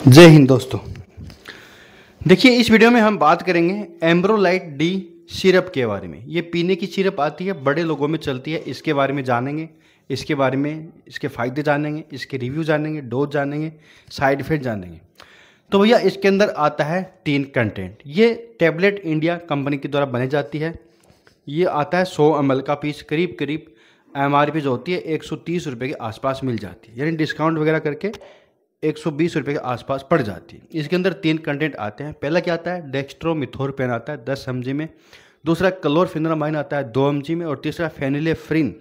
जय हिंद दोस्तों। देखिए, इस वीडियो में हम बात करेंगे एम्ब्रोलाइट डी सिरप के बारे में। ये पीने की सिरप आती है, बड़े लोगों में चलती है। इसके बारे में जानेंगे, इसके बारे में इसके फ़ायदे जानेंगे, इसके रिव्यू जानेंगे, डोज जानेंगे, साइड इफ़ेक्ट जानेंगे। तो भैया इसके अंदर आता है 3 कंटेंट। ये टैबलेट इंडिया कंपनी के द्वारा बनाई जाती है। ये आता है 100 ml का पीस। करीब करीब MRP जो होती है 130 रुपये के आसपास मिल जाती है, यानी डिस्काउंट वगैरह करके 120 रुपये के आसपास पड़ जाती है। इसके अंदर 3 कंटेंट आते हैं। पहला क्या आता है, डेक्स्ट्रोमिथोरपेन आता है 10 mg में। दूसरा क्लोरफेनरामाइन आता है 2 mg में। और तीसरा फेनिलेफ्रिन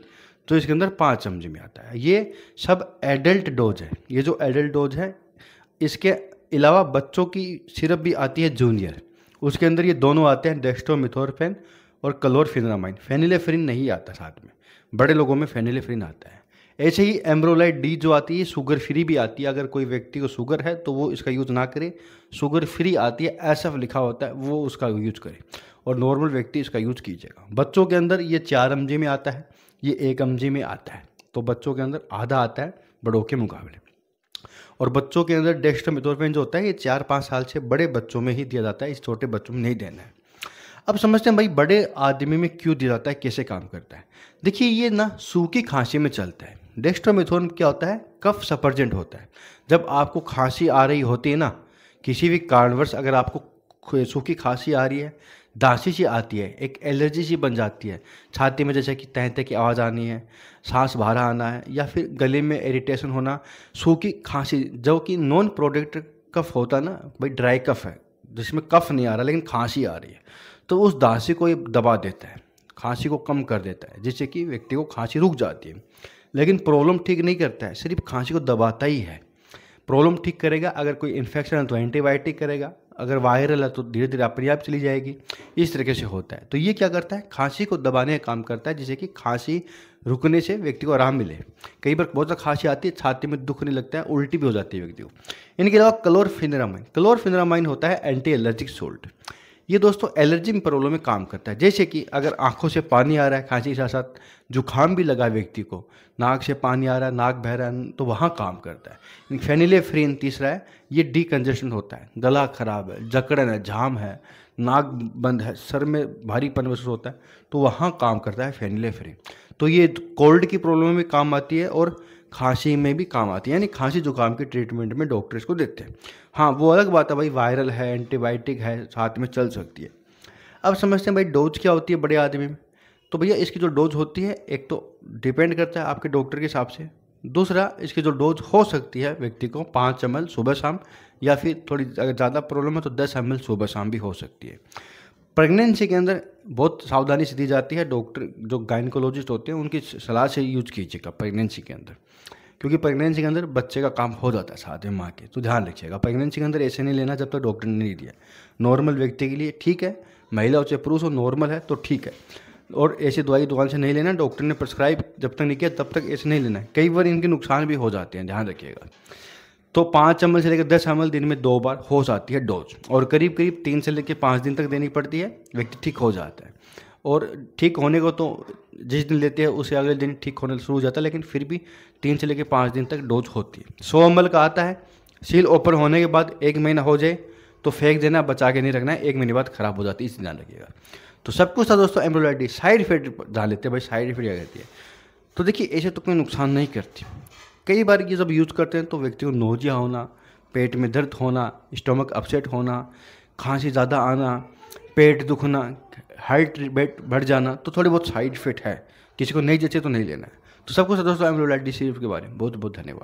जो इसके अंदर 5 mg में आता है। ये सब एडल्ट डोज है। ये जो एडल्ट डोज है, इसके अलावा बच्चों की सिरप भी आती है जूनियर, उसके अंदर ये दोनों आते हैं, डेक्स्ट्रोमिथोरपेन और क्लोरफेनरामाइन। फेनिलेफ्रिन नहीं आता साथ में, बड़े लोगों में फेनिलेफ्रिन आता है। ऐसे ही एम्ब्रोलाइट डी जो आती है शुगर फ्री भी आती है। अगर कोई व्यक्ति को शुगर है तो वो इसका यूज़ ना करे। शुगर फ्री आती है, SF लिखा होता है, वो उसका यूज करे। और नॉर्मल व्यक्ति इसका यूज कीजिएगा। बच्चों के अंदर ये 4 mg में आता है, ये 1 mg में आता है। तो बच्चों के अंदर आधा आता है बड़ों के मुकाबले। और बच्चों के अंदर डेक्स्ट्रोमिथोरपेन जो होता है, ये 4-5 साल से बड़े बच्चों में ही दिया जाता है, इस छोटे बच्चों में नहीं देना है। अब समझते हैं भाई बड़े आदमी में क्यों दिया जाता है, कैसे काम करता है। देखिए, ये ना सूखी खांसी में चलता है। डेक्स्ट्रोमिथोरपेन क्या होता है, कफ सपर्जेंट होता है। जब आपको खांसी आ रही होती है ना, किसी भी कारणवश अगर आपको सूखी खांसी आ रही है, दांशी सी आती है, एक एलर्जी सी बन जाती है छाती में, जैसे कि तहते की आवाज़ आनी है, सांस बाहर आना है, या फिर गले में इरिटेशन होना, सूखी खांसी जो कि नॉन प्रोडक्टिव कफ होता है ना भाई, ड्राई कफ है जिसमें कफ नहीं आ रहा लेकिन खांसी आ रही है, तो उस दांशी को ये दबा देता है, खांसी को कम कर देता है, जिससे कि व्यक्ति को खांसी रुक जाती है। लेकिन प्रॉब्लम ठीक नहीं करता है, सिर्फ खांसी को दबाता ही है। प्रॉब्लम ठीक करेगा, अगर कोई इन्फेक्शन है तो एंटीबायोटिक करेगा, अगर वायरल है तो धीरे धीरे अपने आप चली जाएगी। इस तरीके से होता है। तो ये क्या करता है, खांसी को दबाने का काम करता है, जिससे कि खांसी रुकने से व्यक्ति को आराम मिले। कई बार बहुत ज़्यादा खांसी आती है, छाती में दुख नहीं लगता है, उल्टी भी हो जाती है व्यक्ति को। इनके अलावा क्लोरफेनरामाइन होता है एंटी एलर्जिक सोल्ट। ये दोस्तों एलर्जी में प्रॉब्लम में काम करता है। जैसे कि अगर आंखों से पानी आ रहा है, खांसी के साथ साथ जुकाम भी लगा व्यक्ति को, नाक से पानी आ रहा है, नाक बह रहा है, तो वहाँ काम करता है। फेनिलेफ्रिन तीसरा है, ये डीकंजेशन होता है, गला खराब है, जकड़न है, जाम है, नाक बंद है, सर में भारीपन महसूस होता है, तो वहाँ काम करता है फेनिलेफ्रिन। तो ये कोल्ड की प्रॉब्लम में भी काम आती है और खांसी में भी काम आती है, यानी खांसी जुकाम की ट्रीटमेंट में डॉक्टर इसको देते हैं। हाँ, वो अलग बात है भाई, वायरल है, एंटीबायोटिक है, साथ में चल सकती है। अब समझते हैं भाई डोज क्या होती है बड़े आदमी में। तो भैया इसकी जो डोज होती है, एक तो डिपेंड करता है आपके डॉक्टर के हिसाब से। दूसरा, इसकी जो डोज हो सकती है व्यक्ति को 5 ml सुबह शाम, या फिर थोड़ी अगर ज़्यादा प्रॉब्लम है तो 10 ml सुबह शाम भी हो सकती है। प्रेगनेंसी के अंदर बहुत सावधानी से दी जाती है। डॉक्टर जो गायनिकोलॉजिस्ट होते हैं उनकी सलाह से यूज कीजिएगा प्रेगनेंसी के अंदर, क्योंकि प्रेगनेंसी के अंदर बच्चे का काम हो जाता है साथ में माँ के। तो ध्यान रखिएगा, प्रेगनेंसी के अंदर ऐसे नहीं लेना जब तक डॉक्टर ने नहीं दिया। नॉर्मल व्यक्ति के लिए ठीक है, महिला हो चाहे पुरुष हो, नॉर्मल है तो ठीक है। और ऐसी दवाई दुकान से नहीं लेना, डॉक्टर ने प्रिस्क्राइब जब तक नहीं किया तब तक ऐसे नहीं लेना है। कई बार इनके नुकसान भी हो जाते हैं, ध्यान रखिएगा। तो 5 ml से लेकर 10 ml दिन में 2 बार हो जाती है डोज, और करीब करीब 3 से लेकर 5 दिन तक देनी पड़ती है, व्यक्ति ठीक हो जाता है। और ठीक होने को तो जिस दिन लेते हैं उसे अगले दिन ठीक होने शुरू हो जाता है, लेकिन फिर भी 3 से लेकर 5 दिन तक डोज होती है। 100 ml का आता है। सील ओपन होने के बाद 1 महीना हो जाए तो फेंक देना, बचा के नहीं रखना है, 1 महीने बाद खराब हो जाती है, इस ध्यान रखिएगा। तो सब कुछ था दोस्तों एम्ब्रोलाइट डी। साइड इफेक्ट जान लेते हैं भाई, साइड इफेक्ट क्या कहती है। तो देखिए, ऐसे तो कोई नुकसान नहीं करती। कई बार ये जब यूज़ करते हैं तो व्यक्ति को नोजिया होना, पेट में दर्द होना, स्टमक अपसेट होना, खांसी ज़्यादा आना, पेट दुखना, हार्ट रेट बढ़ जाना, तो थोड़े बहुत साइड इफेक्ट है। किसी को नहीं जचे तो नहीं लेना है। तो सब कुछ दोस्तों एम्ब्रोलाइट डी सिरप के बारे में। बहुत बहुत धन्यवाद।